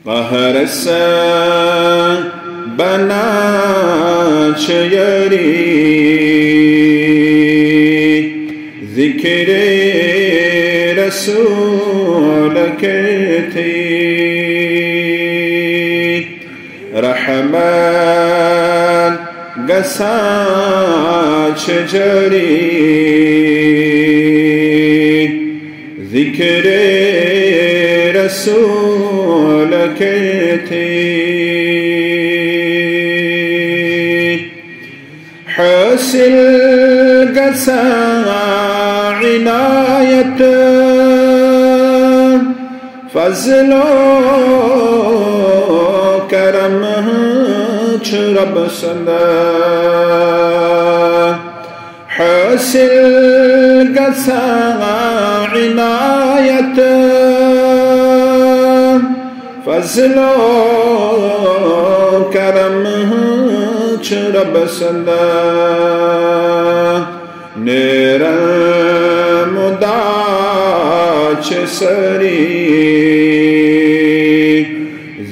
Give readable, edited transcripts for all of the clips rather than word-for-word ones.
قهر السا بنا شيري ذكر رسولك تي رحمن قسات شجري ذكر رسولك تي حسن قسا عناية فضل کرم رب صدا حاصل قسا عنایت فضل کرم رب صدا نیرم داچ سری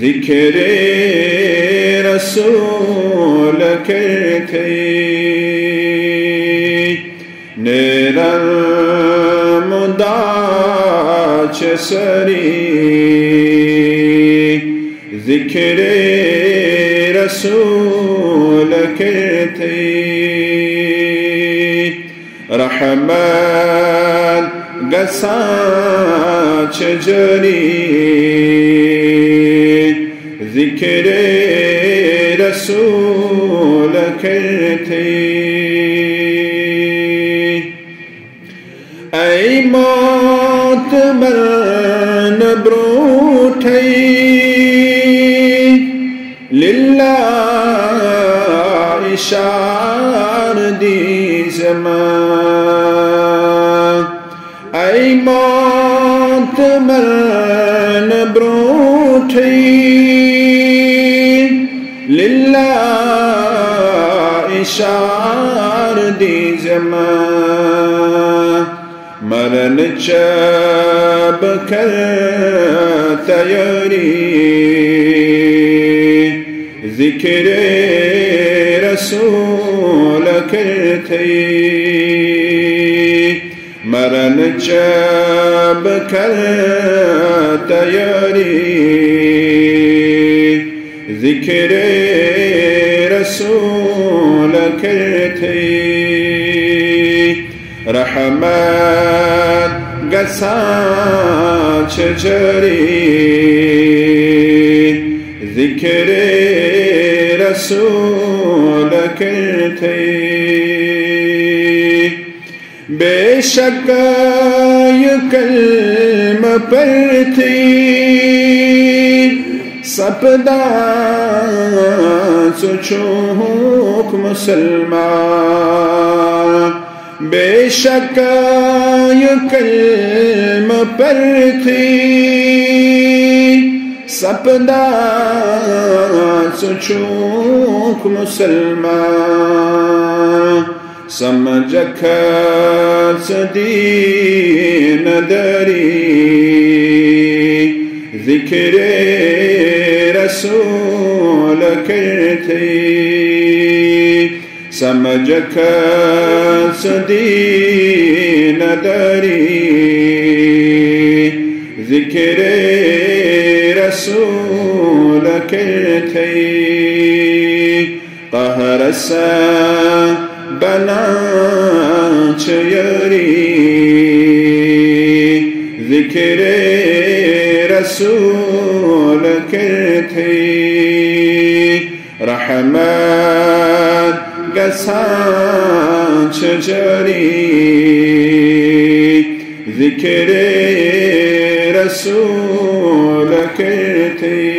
ذکر رسول کرتے نیرم داچ سری ذکر رسول کرتے رحمن قسات شجري ذكر رسولك تي أي موت من بروتي لله شعر دي زمان أي موت من بروتي لله شعر دي زمان مرن چب کر تیاری ذکر رسول کرتے مرن چب کر تیاری ذکر رسول کرتے رحمن قسات شجري ذكر رسولك تي بے شک یہ کلمہ پڑھتی سپدا سوچوک مسلمان بے شک یہ کلمہ پڑھتی سپدا سوچوک مسلمان سمجھ کھس دین دری ذکر رسول کرتے سمجھ کھس دین دری ذکر رسول کرتے قہر سا بنا چیری ذکر رسول کرتے رحمن قسات شجري ذكر رسول کرتے